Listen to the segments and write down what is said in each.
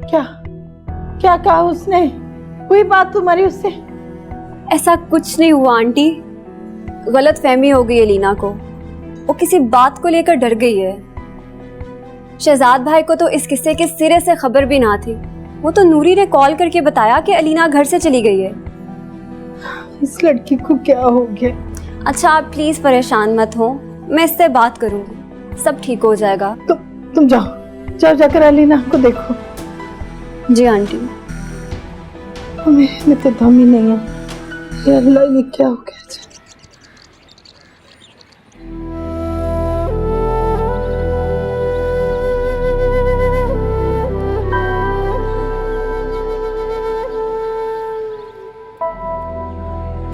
क्या क्या कहा उसने? हुई बात तुम्हारी उससे? ऐसा कुछ नहीं हुआ आंटी, गलत फहमी हो गई अलीना को। वो किसी बात को लेकर डर गई है। शहजाद भाई को तो इस किस्से के सिरे से खबर भी ना थी। वो तो नूरी ने कॉल करके बताया कि अलीना घर से चली गई है। इस लड़की को क्या हो गया? अच्छा आप प्लीज परेशान मत हो, मैं इससे बात करूंगी, सब ठीक हो जाएगा। तुम जाओ जाओ, जाकर अलीना को देखो। जी आंटी। मेरे में तो दम ही नहीं है। या अल्लाह, ये क्या हो गया?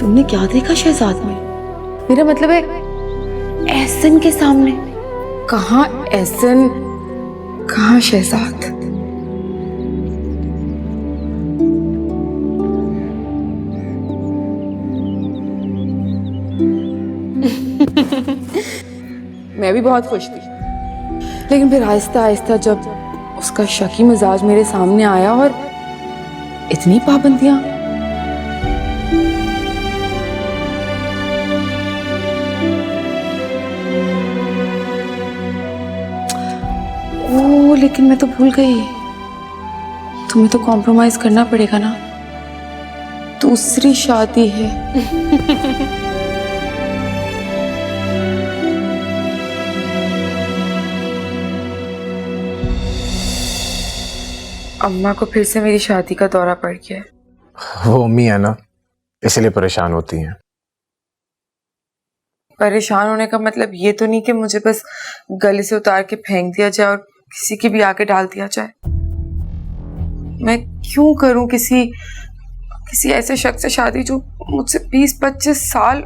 तुमने क्या देखा शहजाद में? मेरा मतलब है एहसन के सामने। कहाँ एहसन, कहाँ शहजाद? मैं भी बहुत खुश थी, लेकिन फिर आहिस्ता आहिस्ता जब उसका शकी मिजाज मेरे सामने आया और इतनी पाबंदियां। ओह, लेकिन मैं तो भूल गई, तुम्हें तो कॉम्प्रोमाइज करना पड़ेगा ना। दूसरी शादी है। अम्मा को फिर से मेरी शादी का दौरा पड़ गया है। वो अम्मी है ना, इसलिए परेशान होती हैं। परेशान होने का मतलब ये तो नहीं कि मुझे बस गले से उतार के फेंक दिया जाए और किसी की भी आके डाल दिया जाए। मैं क्यों करूं किसी ऐसे शख्स से शादी जो मुझसे 20-25 साल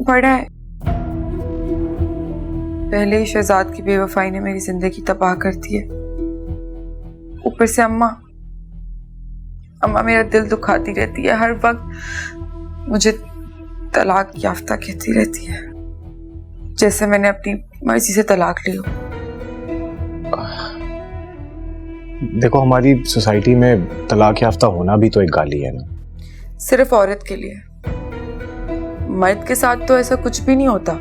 बड़ा है। पहले ही शहजाद की बेवफाई ने मेरी जिंदगी तबाह कर दी है, ऊपर से अम्मा मेरा दिल दुखाती रहती है। हर वक्त मुझे तलाक याफ्ता कहती रहती है, जैसे मैंने अपनी मर्जी से तलाक ली हो। देखो, हमारी सोसाइटी में तलाक याफ्ता होना भी तो एक गाली है ना। सिर्फ औरत के लिए, मर्द के साथ तो ऐसा कुछ भी नहीं होता।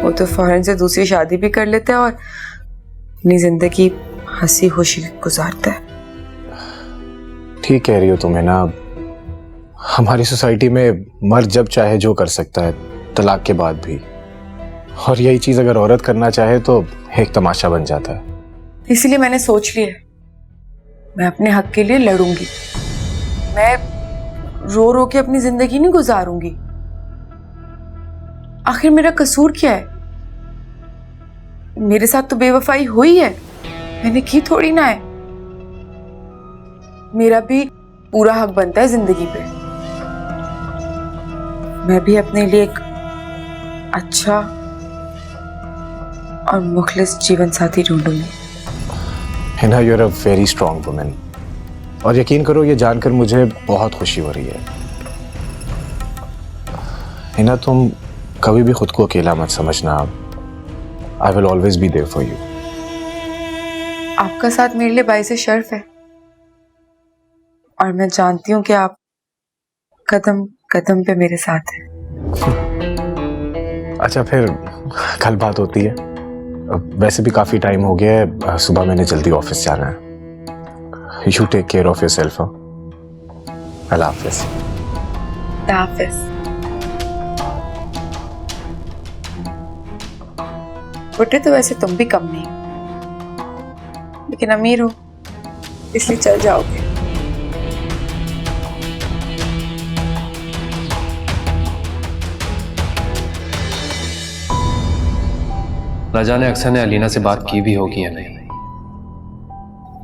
वो तो फौरन से दूसरी शादी भी कर लेता है और अपनी जिंदगी हंसी खुशी गुजारता है। ठीक कह रही हो तुम्हें ना, हमारी सोसाइटी में मर्द जब चाहे जो कर सकता है, तलाक के बाद भी। और यही चीज अगर औरत करना चाहे तो एक तमाशा बन जाता है। इसलिए मैंने सोच लिया, मैं अपने हक के लिए लड़ूंगी। मैं रो रो के अपनी जिंदगी नहीं गुजारूंगी। आखिर मेरा कसूर क्या है? मेरे साथ तो बेवफाई हुई है, मैंने की थोड़ी ना है। मेरा भी पूरा हक बनता है जिंदगी पे। मैं भी अपने लिए एक अच्छा और मुखलिस जीवन साथी ढूंढूंगी। Hina, you are a very strong woman. और यकीन करो, ये जानकर मुझे बहुत खुशी हो रही है। हिना, तुम कभी भी खुद को अकेला मत समझना। I will always be there for you. आपका साथ मेरे लिए बाइसे शर्फ है, और मैं जानती हूँ कि आप कदम कदम पे मेरे साथ हैं। अच्छा, फिर कल बात होती है। वैसे भी काफी टाइम हो गया है, सुबह मैंने जल्दी ऑफिस जाना है। You take care of yourself. अल्लाह हाफिज। हाफिज। बुढ़े तो वैसे तुम भी कम नहीं, लेकिन अमीर हो इसलिए चल जाओगे। न जाने अक्सर ने अलीना से बात की भी होगी या नहीं।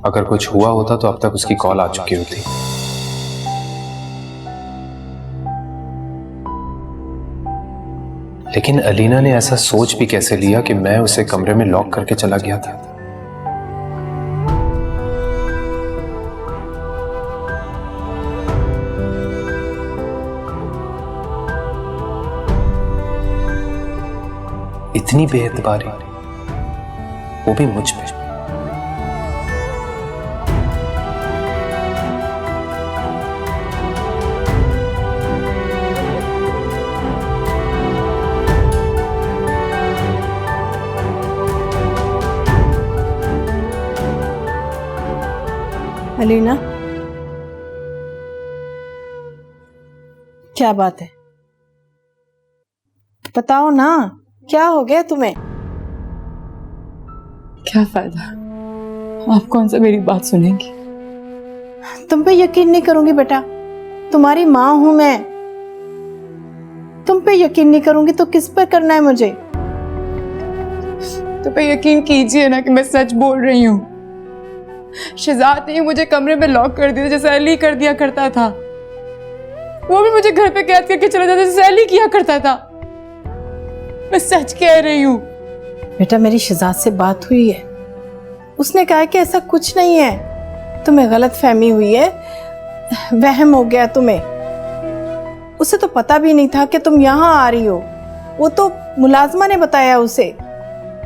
अगर कुछ हुआ होता तो अब तक उसकी कॉल आ चुकी होती। लेकिन अलीना ने ऐसा सोच भी कैसे लिया कि मैं उसे कमरे में लॉक करके चला गया था। इतनी बेएतबारी, वो भी मुझ पे। अलीना, क्या बात है? बताओ ना, क्या हो गया तुम्हें? क्या फायदा, आप कौन सा मेरी बात सुनेंगी? तुम पे यकीन नहीं करूंगी बेटा, तुम्हारी माँ हूं मैं। तुम पे यकीन नहीं करूंगी तो किस पर करना है मुझे? तो पे यकीन कीजिए ना कि मैं सच बोल रही हूँ। शहजाद ने मुझे कमरे में लॉक कर दिया जैसे अली कर दिया करता था। वो भी मुझे घर पे कैद करके चला जाता जैसे अली किया करता था। मैं सच कह रही हूँ। बेटा, मेरी शहजाद से बात हुई है, उसने कहा कि ऐसा कुछ नहीं है, तुम्हें गलत फहमी हुई है, वहम हो गया तुम्हें। उसे तो पता भी नहीं था कि तुम यहाँ आ रही हो, वो तो मुलाजमा ने बताया उसे।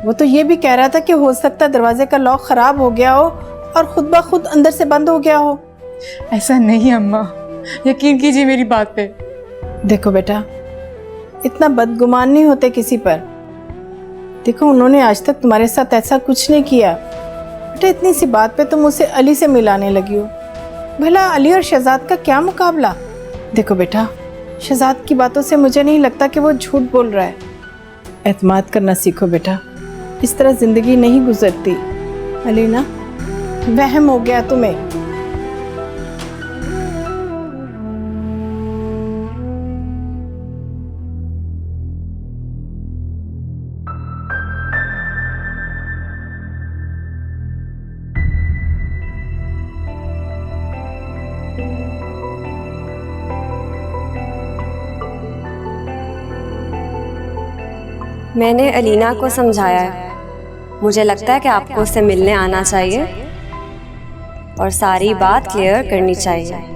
वो तो ये भी कह रहा था कि हो सकता है दरवाजे का लॉक खराब हो गया हो और खुद ब खुद अंदर से बंद हो गया हो। ऐसा नहीं अम्मा, यकीन कीजिए मेरी बात पे। देखो बेटा, इतना बदगुमान नहीं होते किसी पर। देखो, उन्होंने आज तक तुम्हारे साथ ऐसा कुछ नहीं किया। बेटा, इतनी सी बात पे तुम उसे अली से मिलाने लगी हो। भला अली और शहजाद का क्या मुकाबला? देखो बेटा, शहजाद की बातों से मुझे नहीं लगता कि वो झूठ बोल रहा है। एतमाद करना सीखो बेटा, इस तरह जिंदगी नहीं गुजरती। अलीना, वहम हो गया तुम्हें। मैंने अलीना को समझाया है, मुझे लगता है कि आपको उससे मिलने आना चाहिए और सारी बात क्लियर करनी चाहिए।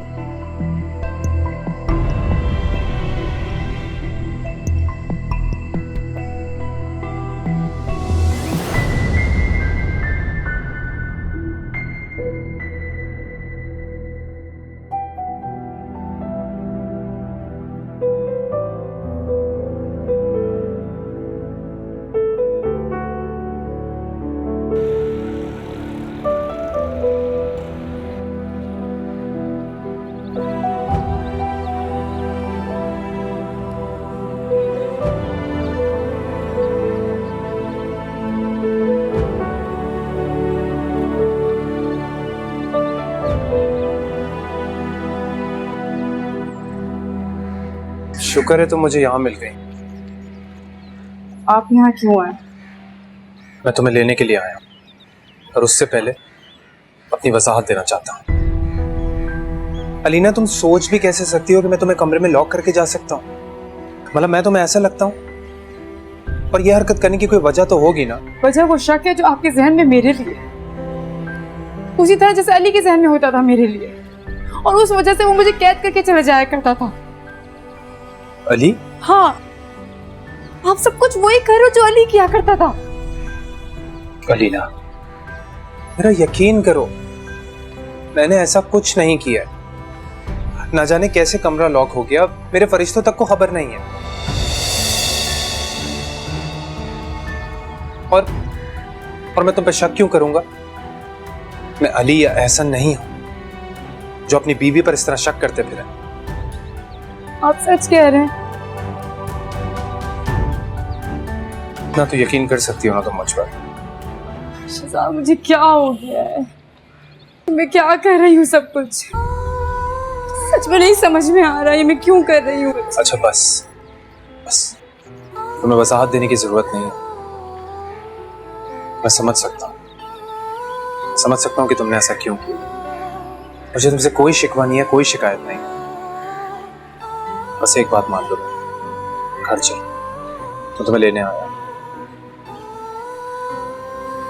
शुक्र है तुम मुझे यहाँ मिल गई। आप यहाँ क्यों आए? मैं तुम्हें लेने के लिए आया हूँ, और उससे पहले अपनी वजाहत देना चाहता हूँ। अलीना, तुम सोच भी कैसे सकती हो कि मैं तुम्हें कमरे में लॉक करके जा सकता हूँ? मतलब मैं तुम्हें ऐसा लगता हूँ? और ये हरकत करने की कोई वजह तो होगी ना? वजह वो शक है जो आपके जहन में मेरे लिए, उसी तरह जैसे अली के जहन में होता था मेरे लिए, और उस वजह से वो मुझे कैद करके चला जाया करता था। अली? हाँ, आप सब कुछ वही करो जो अली किया करता था। अलीना, मेरा यकीन करो, मैंने ऐसा कुछ नहीं किया। ना जाने कैसे कमरा लॉक हो गया, मेरे फरिश्तों तक को खबर नहीं है। और मैं तुम पे शक क्यों करूंगा? मैं अली या एहसन नहीं हूं जो अपनी बीवी पर इस तरह शक करते फिरे। आप सच कह रहे हैं? इतना तो यकीन कर सकती हो ना तुम मुझ पर। शहजाद, मुझे क्या हो गया है? मैं क्या कर रही हूँ? सब कुछ सच में नहीं समझ में आ रहा है, मैं क्यों कर रही हूँ? अच्छा बस तुम्हें वजाहत देने की जरूरत नहीं है। मैं समझ सकता हूँ कि तुमने ऐसा क्यों किया। मुझे तुमसे कोई शिकवा नहीं है, कोई शिकायत नहीं। बस एक बात मान लो, घर चल, तो तुम्हें लेने आया।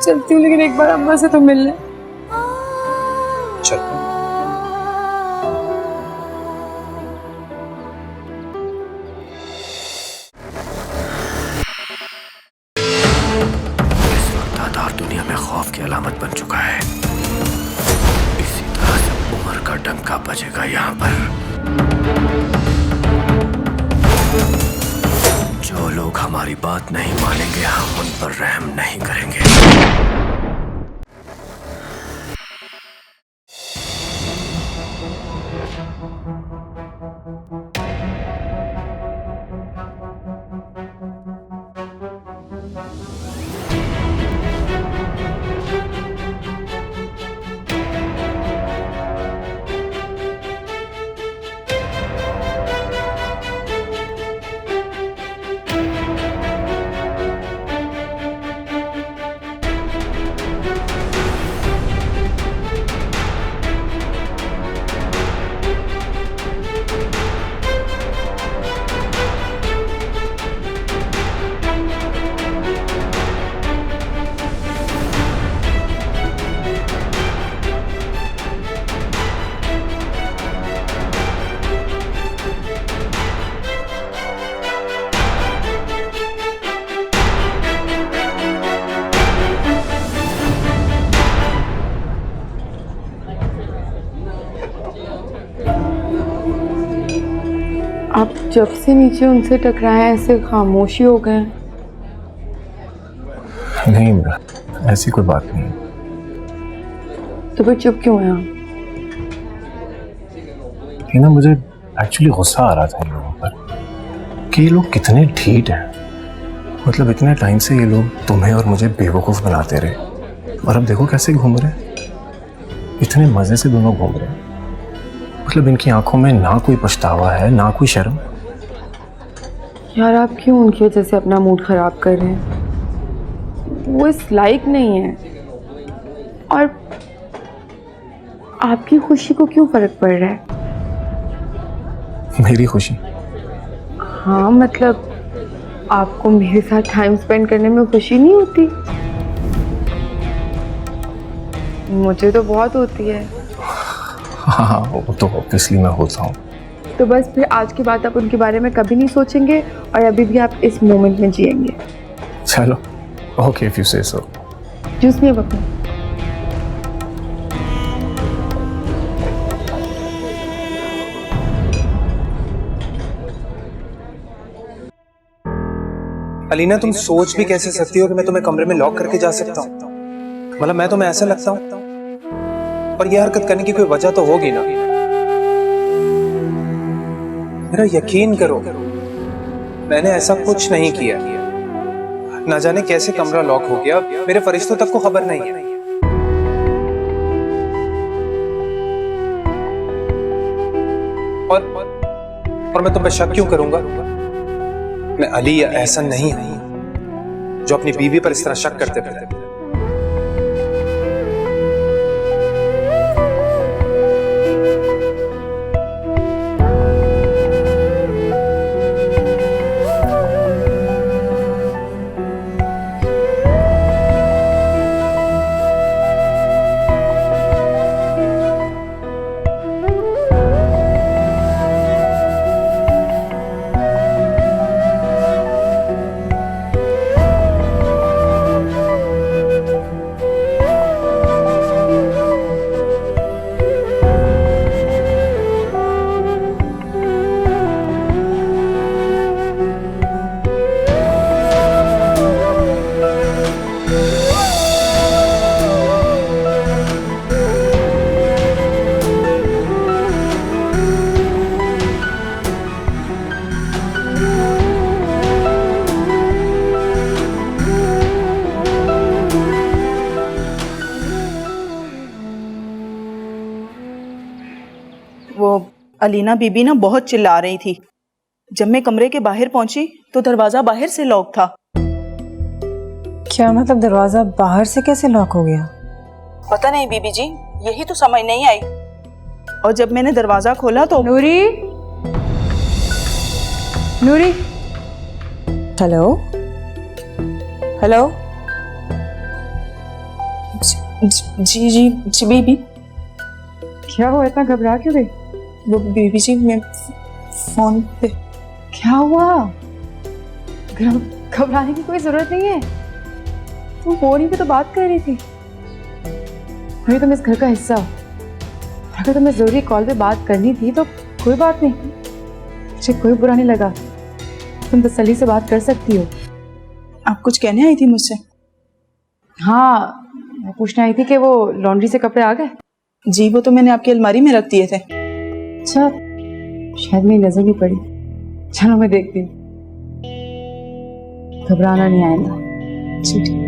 चलती हूँ, लेकिन एक बार अम्मा से तो मिल ले। चल। दुनिया में खौफ की अलामत बन चुका है। इसी तरह से उम्र का डंका बजेगा यहाँ पर। जो लोग हमारी बात नहीं मानेंगे, हम उन पर रहम नहीं करेंगे। आप जब से नीचे उनसे टकराए ऐसे खामोशी हो गए। नहीं, ऐसी कोई बात नहीं। तो फिर चुप क्यों हैं आप? ये ना मुझे एक्चुअली गुस्सा आ रहा था इन लोगों पर कि ये लोग कितने ढीठ हैं। मतलब इतने टाइम से ये लोग तुम्हें और मुझे बेवकूफ़ बनाते रहे और अब देखो कैसे घूम रहे हैं। इतने मज़े से दोनों घूम रहे हैं। मतलब इनकी आंखों में ना कोई पछतावा है ना कोई शर्म। यार आप क्यों उनकी वजह से अपना मूड खराब कर रहे हैं? वो इस लायक नहीं है। और आपकी खुशी को क्यों फर्क पड़ रहा है? मेरी खुशी? हाँ मतलब आपको मेरे साथ टाइम स्पेंड करने में खुशी नहीं होती? मुझे तो बहुत होती है। हाँ, वो तो ऑब्वियसली मैं होता हूँ। तो बस फिर आज के बाद आप उनके बारे में कभी नहीं सोचेंगे और अभी भी आप इस मोमेंट में जिएंगे। चलो, ओके इफ यू से सो। जूस नहीं बकना। अलीना, तुम सोच भी कैसे सकती हो कि मैं तुम्हें कमरे में लॉक करके जा सकता हूँ? मतलब मैं तुम्हें ऐसा लगता हूँ? और ये हरकत करने की कोई वजह तो होगी ना। मेरा यकीन करो, मैंने ऐसा कुछ नहीं किया। ना जाने कैसे कमरा लॉक हो गया, मेरे फरिश्तों तक को खबर नहीं है। और मैं तुम पे शक क्यों करूंगा? मैं अली या एहसन नहीं हूं जो अपनी बीवी पर इस तरह शक करते फिरते। वो अलीना बीबी ना बहुत चिल्ला रही थी। जब मैं कमरे के बाहर पहुंची तो दरवाजा बाहर से लॉक था। क्या मतलब दरवाजा बाहर से कैसे लॉक हो गया? पता नहीं बीबी जी, यही तो समझ नहीं आई। और जब मैंने दरवाजा खोला तो नूरी, नूरी, हेलो हेलो। जी जी जी बीबी। क्या हुआ, इतना घबरा क्यों गई? वो बीबी जी मैं फोन पे। क्या हुआ? घबराने की कोई जरूरत नहीं है। तुम फोन ही पे तो बात कर रही थी। अभी तुम इस घर का हिस्सा हो। अगर तुम्हें जरूरी कॉल पे बात करनी थी तो कोई बात नहीं, मुझे कोई बुरा नहीं लगा। तुम तसल्ली से बात कर सकती हो। आप कुछ कहने आई थी मुझसे? हाँ, मैं पूछने आई थी कि वो लॉन्ड्री से कपड़े आ गए। जी, वो तो मैंने आपकी अलमारी में रख दिए थे। अच्छा, शायद मेरी नजर नहीं पड़ी। चलो मैं देखती हूँ। घबराना नहीं आएगा। जी ठीक।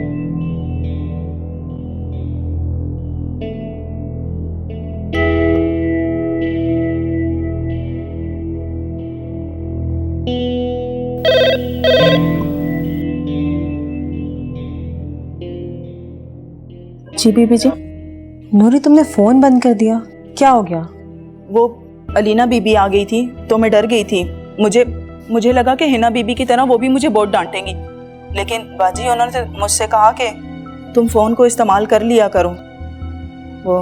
जी बीबी जी। नूरी, तुमने फोन बंद कर दिया, क्या हो गया? वो अलीना बीबी आ गई थी तो मैं डर गई थी। मुझे लगा कि हिना बीबी की तरह वो भी मुझे बहुत डांटेंगी, लेकिन बाजी उन्होंने मुझसे कहा कि तुम फ़ोन को इस्तेमाल कर लिया करो। वो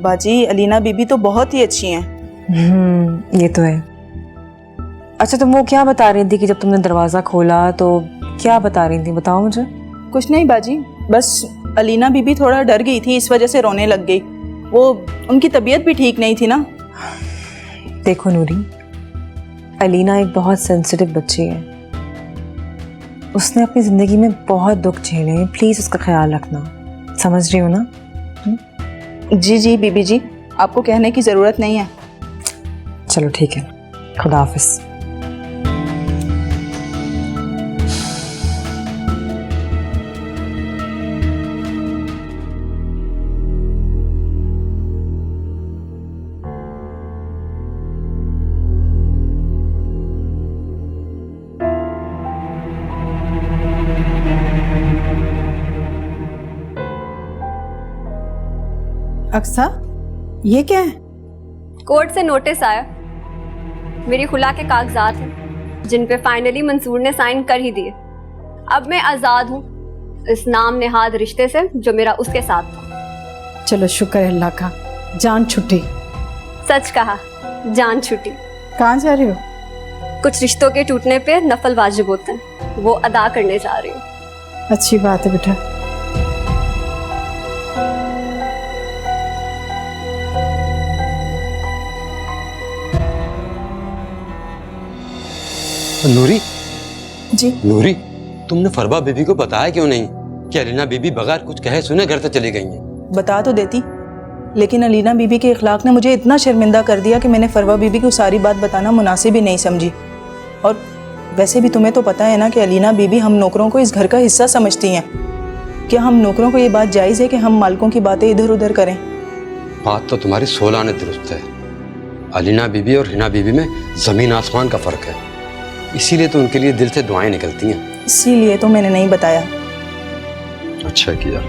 बाजी अलीना बीबी तो बहुत ही अच्छी हैं। ये तो है। अच्छा, तुम वो क्या बता रही थी कि जब तुमने दरवाज़ा खोला तो क्या बता रही थी, बताओ मुझे। कुछ नहीं बाजी, बस अलीना बीबी थोड़ा डर गई थी, इस वजह से रोने लग गई। वो उनकी तबीयत भी ठीक नहीं थी ना। देखो नूरी, अलीना एक बहुत सेंसिटिव बच्ची है। उसने अपनी जिंदगी में बहुत दुख झेले हैं। प्लीज उसका ख्याल रखना, समझ रही हो ना? जी जी बीबी जी, आपको कहने की ज़रूरत नहीं है। चलो ठीक है, खुदा हाफिज। अक्सा, ये क्या है? कोर्ट से नोटिस आया। मेरी खुला के कागजात हैं जिन पे फाइनली मंसूर ने साइन कर ही दिए। अब मैं आज़ाद हूँ इस नाम नेहाद रिश्ते से जो मेरा उसके साथ था। चलो शुक्र है अल्लाह का, जान छुट्टी। सच कहा, जान छुट्टी। कहाँ जा रही हो? कुछ रिश्तों के टूटने पे नफल वाजिब होते हैं, वो अदा करने जा रही हूँ। अच्छी बात है बेटा। नूरी जी नूरी, तुमने फरबा बीबी को बताया क्यों नहीं कि अलीना बीबी बगैर कुछ कहे सुने घर से चली गई हैं? बता तो देती, लेकिन अलीना बीबी के इखलाक ने मुझे इतना शर्मिंदा कर दिया कि मैंने फरवा बीबी को सारी बात बताना मुनासिब ही नहीं समझी। और वैसे भी तुम्हें तो पता है ना कि अलीना बीबी हम नौकरों को इस घर का हिस्सा समझती हैं। क्या हम नौकरों को ये बात जायज़ है कि हम मालिकों की बातें इधर उधर करें? बात तो तुम्हारी 16 आने दुरुस्त है। अलीना बीबी और हिना बीबी में ज़मीन आसमान का फ़र्क है, इसीलिए तो उनके लिए दिल से दुआएं निकलती हैं। इसीलिए तो मैंने नहीं बताया। अच्छा किया।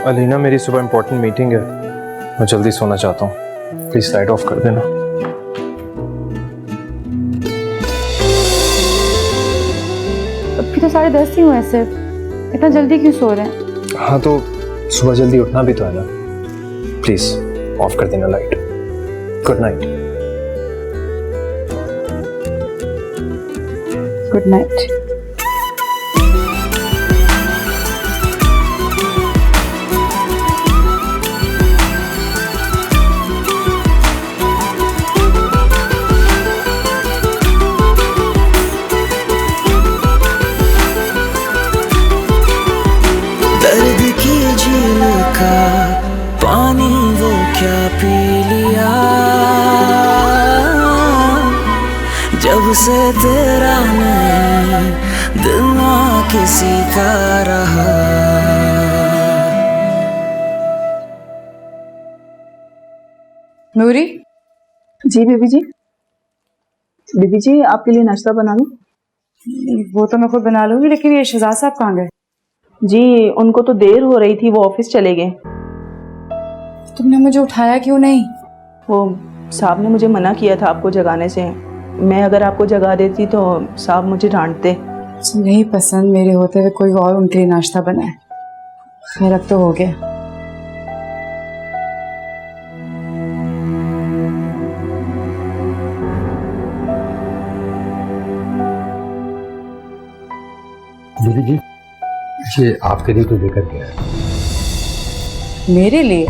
अलीना, मेरी सुबह इंपॉर्टेंट मीटिंग है, मैं जल्दी सोना चाहता हूँ, प्लीज लाइट ऑफ कर देना। अभी तो 10:30 ही हुए हैं सिर्फ, इतना जल्दी क्यों सो रहे हैं? हाँ तो सुबह जल्दी उठना भी तो है ना, प्लीज ऑफ कर देना light. Good night. Good night. दर्द की झील का पानी वो क्या पी लिया, जब से तेरा नहीं दिल ना किसी का रहा। नूरी। जी बीबी जी। बीबी जी, आपके लिए नाश्ता बना लूं? वो तो मैं खुद बना लूंगी, लेकिन ये शहजाद साहब कहाँ गए? जी उनको तो देर हो रही थी, वो ऑफिस चले गए। तुमने मुझे उठाया क्यों नहीं? वो साहब ने मुझे मना किया था आपको जगाने से। मैं अगर आपको जगा देती तो साहब मुझे डांटते। नहीं पसंद मेरे होते हुए कोई और उनके लिए नाश्ता बनाए। खैर अब तो हो गया। दीदी जी, ये आपके लिए तो लेकर गया है। मेरे लिए?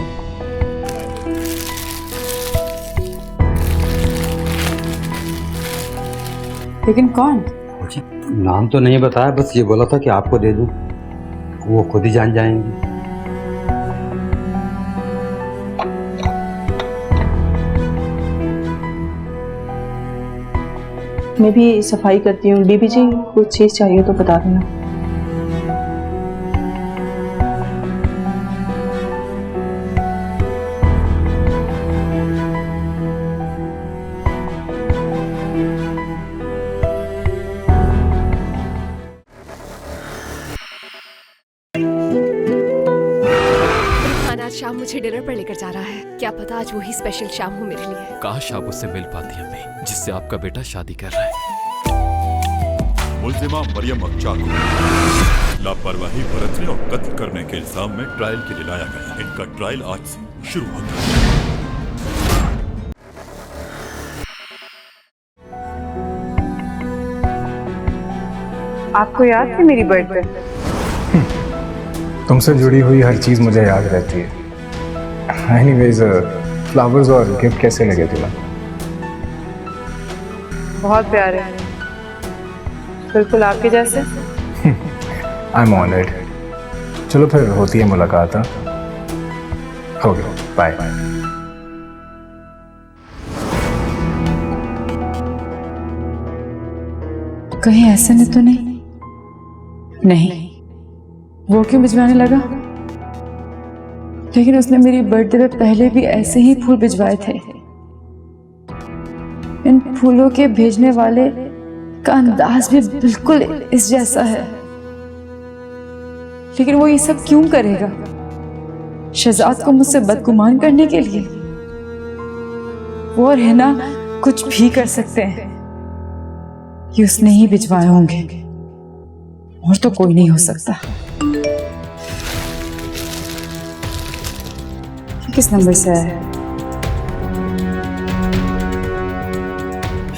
लेकिन कौन? नाम तो नहीं बताया, बस ये बोला था कि आपको दे दूं, वो खुद ही जान जाएंगी। मैं भी सफाई करती हूँ। बीबी जी कुछ चीज़ चाहिए तो बता देना। शाम मुझे डिनर पर लेकर जा रहा है। क्या पता आज वही स्पेशल शाम हो मेरे लिए। काश आप उससे मिल पाती अम्मी, जिससे आपका बेटा शादी कर रहा है। मुल्जिमा मरियम अक्चा को लापरवाही बरतने और कत्ल करने के इल्जाम में ट्रायल के लिए लाया गया। इनका ट्रायल आज से शुरू होता है। आपको याद थी मेरी बर्थडे? तुमसे जुड़ी हुई हर चीज मुझे याद रहती है। एनीवेज, फ्लावर्स और गिफ्ट कैसे लगे तुम्हें? बहुत प्यारे, बिल्कुल आपके जैसे। I am honoured. चलो फिर होती है मुलाकात। हो गया, बाय। कहीं ऐसे में तो नहीं? नहीं, वो क्यों भिजवाने लगा? लेकिन उसने मेरी बर्थडे पे पहले भी ऐसे ही फूल भिजवाए थे। इन फूलों के भेजने वाले का अंदाज भी बिल्कुल इस जैसा है। लेकिन वो ये सब क्यों करेगा? शहजाद को मुझसे बदगुमान करने के लिए? वो और हिना कुछ भी कर सकते हैं। ये उसने ही भिजवाए होंगे, और तो कोई नहीं हो सकता। किस नंबर से आया है?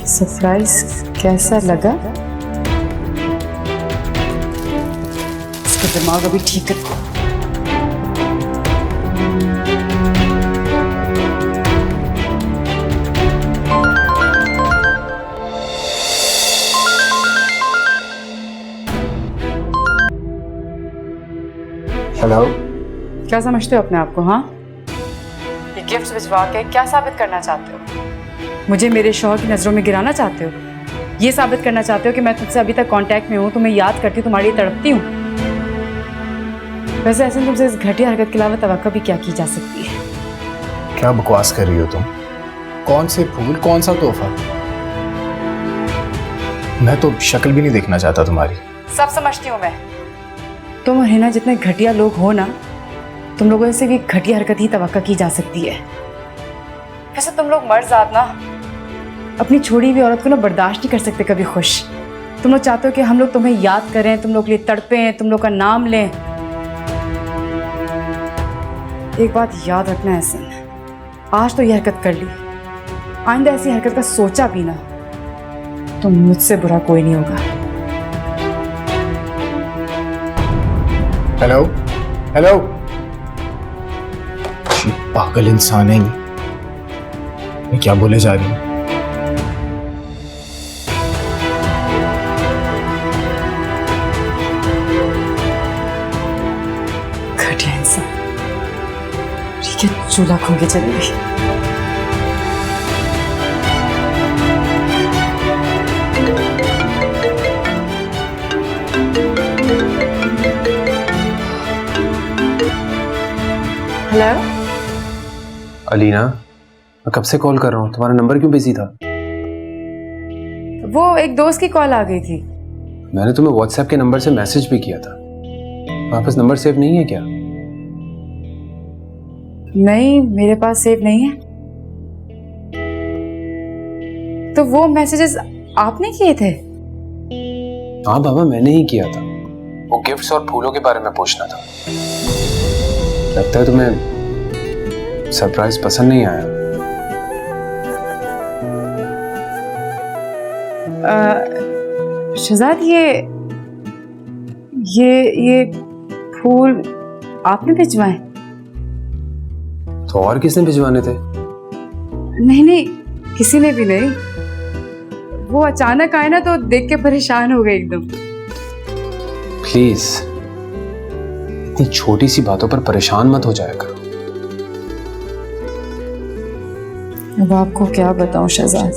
सरप्राइज कैसा लगा? इसका दिमाग अभी ठीक है। हेलो, क्या समझते हो अपने आप को? हाँ, ये गिफ्ट भिजवा के क्या साबित करना चाहते हो? मुझे मेरे शौहर की नजरों में गिराना चाहते हो? ये साबित करना चाहते हो कि मैं तुमसे अभी तक कांटेक्ट में हूँ, तुम्हें याद करती हूँ, तुम्हारी तड़पती हूँ? वैसे ऐसे तुमसे इस घटिया हरकत के अलावा तवक्को भी क्या की जा सकती है? क्या बकवास कर रही हो तुम? कौन से फूल, कौन सा तोहफा? मैं तो शक्ल भी नहीं देखना चाहता तुम्हारी। सब समझती हूँ मैं। तुम और हिना जितने घटिया लोग हो ना, तुम लोगों से भी घटिया हरकत ही तवक्को की जा सकती है। वैसे तुम लोग मर्द जात ना अपनी छोड़ी हुई औरत को ना बर्दाश्त नहीं कर सकते कभी खुश। तुम लोग चाहते हो कि हम लोग तुम्हें याद करें, तुम लोग के लिए तड़पें, तुम लोग का नाम लें। एक बात याद रखना है एहसन, आज तो ये हरकत कर ली, आइंदा ऐसी हरकत का सोचा भी ना तो मुझसे बुरा कोई नहीं होगा। हेलो हेलो, पागल इंसान है ये। मैं क्या बोले जा रही हूँ? घटिया इंसान, ठीक है, चूल्हा खो के चलेगी। हेलो अलीना, मैं कब से कॉल कर रहा हूँ, तुम्हारा नंबर क्यों बिजी था? वो एक दोस्त की कॉल आ गई थी। मैंने तुम्हें व्हाट्सएप के नंबर से मैसेज भी किया था। वापस नंबर सेव नहीं है क्या? नहीं, मेरे पास सेव नहीं है। तो वो मैसेजेस आपने किए थे? हाँ बाबा, मैंने ही किया था। वो गिफ्ट्स और फूलों के बारे में पूछना था। लगता है तुम्हें सरप्राइज पसंद नहीं आया। शहजाद, ये फूल आपने भिजवाए? तो और किसने भिजवाने थे? नहीं, किसी ने भी नहीं। वो अचानक आए ना तो देख के परेशान हो गए एकदम। प्लीज, इतनी छोटी सी बातों पर परेशान मत हो जाया करो। अब आपको क्या बताऊं शहजाद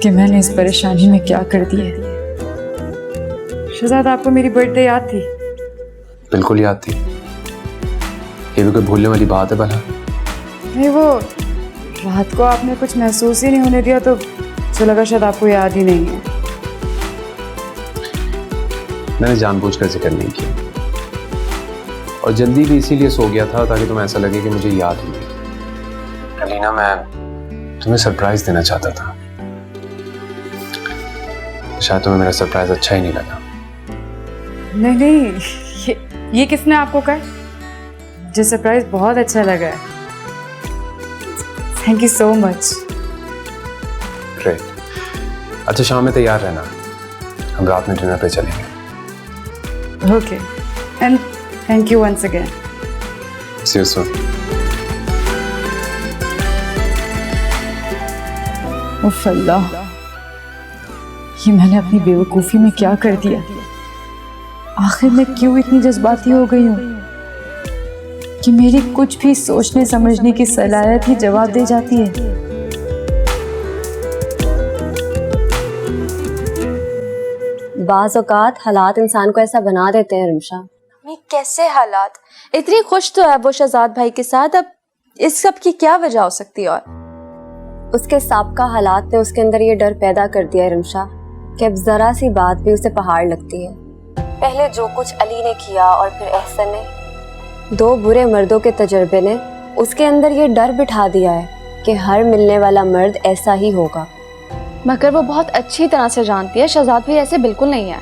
कि मैंने इस परेशानी में क्या कर दिया। शहजाद, आपको मेरी बर्थडे याद थी? बिल्कुल याद थी। ये भी कोई भूलने वाली बात है भला? नहीं, वो रात को आपने कुछ महसूस ही नहीं होने दिया तो लगा शायद आपको याद ही नहीं है। मैंने जानबूझकर जिक्र नहीं किया, और जल्दी भी इसीलिए सो गया था ताकि तुम्हें ऐसा लगे कि मुझे याद ही नहीं। अलीना, मैं तुम्हें सरप्राइज देना चाहता था। शायद तुम्हें मेरा सरप्राइज अच्छा ही नहीं लगा। नहीं, ये किसने आपको कहा? मुझे सरप्राइज बहुत अच्छा लगा है। Thank you so much. Great. अच्छा, शाम में तैयार रहना, हम रात में डिनर पे चलेंगे। Okay and thank you once again. See you soon. उफ अल्लाह, ये मैंने अपनी बेवकूफ़ी में क्या कर दिया? आखिर मैं क्यों इतनी जज्बाती हो गई हूँ कि मेरी कुछ भी सोचने समझने की सलाहियत ही जवाब दे जाती है। बाज़ औक़ात हालात इंसान को ऐसा बना देते हैं रिमशा। मैं कैसे हालात? इतनी खुश तो है वो शहजाद भाई के साथ, अब इस सब की क्या वजह हो सकती है? और उसके साबका हालात ने उसके अंदर ये डर पैदा कर दिया है रिमशा कि अब जरा सी बात भी उसे पहाड़ लगती है। पहले जो कुछ अली ने किया और फिर एहसन ने, 2 बुरे मर्दों के तजर्बे ने उसके अंदर ये डर बिठा दिया है कि हर मिलने वाला मर्द ऐसा ही होगा। मगर वो बहुत अच्छी तरह से जानती है शहजाद भाई ऐसे बिल्कुल नहीं है।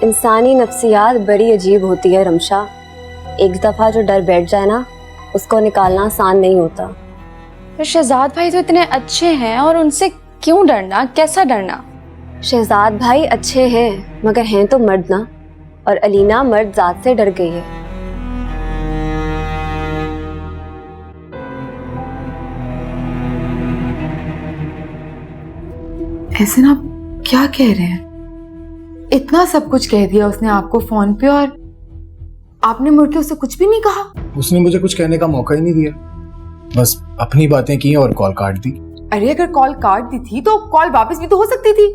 इंसानी नफ्सियात बड़ी अजीब होती है रमशा। एक दफ़ा जो डर बैठ जाए ना, उसको निकालना आसान नहीं होता। पर शहजाद भाई तो इतने अच्छे हैं और उनसे क्यों डरना? कैसा डरना? शहजाद भाई अच्छे हैं मगर हैं तो मर्द ना, और अलीना मर्द जात से डर गई है। ऐसे ना क्या कह रहे हैं? इतना सब कुछ कह दिया उसने आपको फोन पे और आपने मुड़ के उसे कुछ भी नहीं कहा? उसने मुझे कुछ कहने का मौका ही नहीं दिया, बस अपनी बातें की और कॉल काट दी। अरे अगर कॉल काट दी थी तो कॉल वापस भी तो हो सकती थी।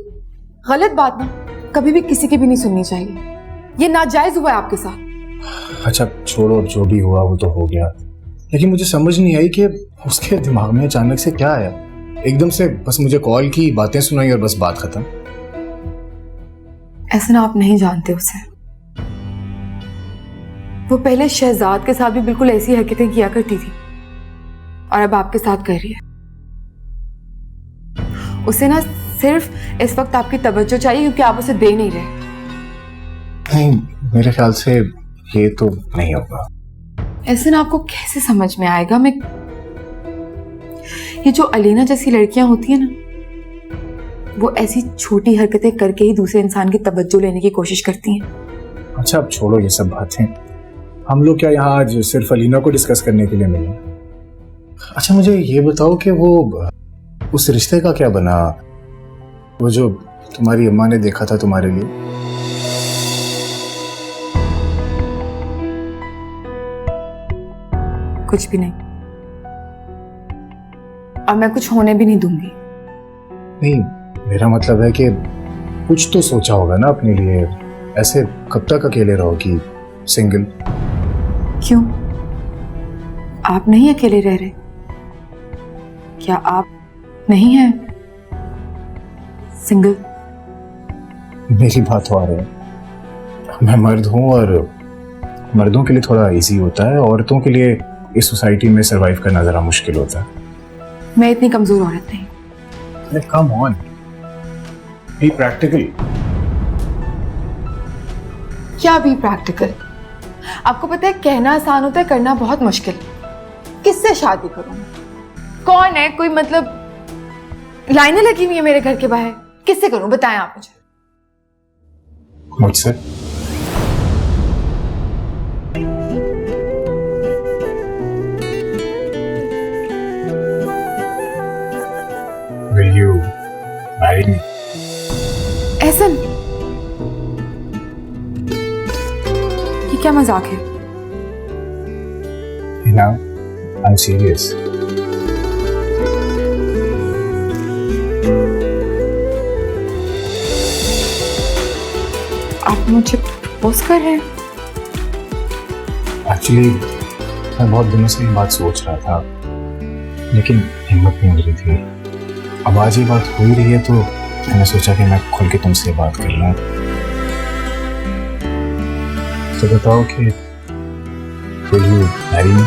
गलत बात ना कभी भी किसी की भी नहीं सुननी चाहिए। ये नाजायज हुआ है आपके साथ। अच्छा छोड़ो, जो भी हुआ वो तो हो गया, लेकिन मुझे समझ नहीं आई कि उसके दिमाग में अचानक से क्या आया। एकदम से बस मुझे कॉल की, बातें सुनाई और बस बात खत्म। ऐसा ना आप नहीं जानते उसे। वो पहले शहजाद के साथ भी बिल्कुल ऐसी हरकतें किया करती थी और अब आपके साथ कर रही है। उसे ना सिर्फ इस वक्त आपकी तवज्जो चाहिए क्योंकि आप उसे दे नहीं रहे। नहीं, मेरे ख्याल से ये तो नहीं होगा। ऐसे ना आपको कैसे समझ में आएगा? मैं ये जो अलीना जैसी लड़कियां होती है ना, वो ऐसी छोटी हरकतें करके ही दूसरे इंसान की तवज्जो लेने की कोशिश करती हैं। अच्छा अब छोड़ो ये सब बातें। हम लोग क्या यहाँ आज सिर्फ अलीना को डिस्कस करने के लिए मिले? अच्छा मुझे ये बताओ कि वो उस रिश्ते का क्या बना, वो जो तुम्हारी अम्मा ने देखा था तुम्हारे लिए? कुछ भी नहीं, और मैं कुछ होने भी नहीं दूंगी। नहीं, मेरा मतलब है कि कुछ तो सोचा होगा ना अपने लिए। ऐसे कब तक अकेले रहोगी सिंगल? क्यों, आप नहीं अकेले रह रहे? क्या आप नहीं हैं सिंगल? मेरी बात हो आ रही है, मैं मर्द हूँ और मर्दों के लिए थोड़ा इजी होता है, औरतों के लिए इस सोसाइटी में सरवाइव करना जरा मुश्किल होता है। मैं इतनी कमजोर औरत नहीं। Come on, be practical. क्या बी प्रैक्टिकल? आपको पता है कहना आसान होता है, करना बहुत मुश्किल। किससे शादी करूं? कौन है कोई, मतलब लाइनें लगी हुई है मेरे घर के बाहर, किससे करूं बताएं आप मुझे। मुझसे? Will you marry me? Ehsan, ये क्या मजाक है? Now, I'm serious. आप मुझे प्रपोज कर रहे हैं? एक्चुअली मैं बहुत दिनों से ये बात सोच रहा था, लेकिन हिम्मत नहीं हो रही थी। अब आज ये बात हो ही रही है तो मैंने सोचा कि मैं खुल के तुमसे बात कर लूं। तो बताओ कि will you marry me?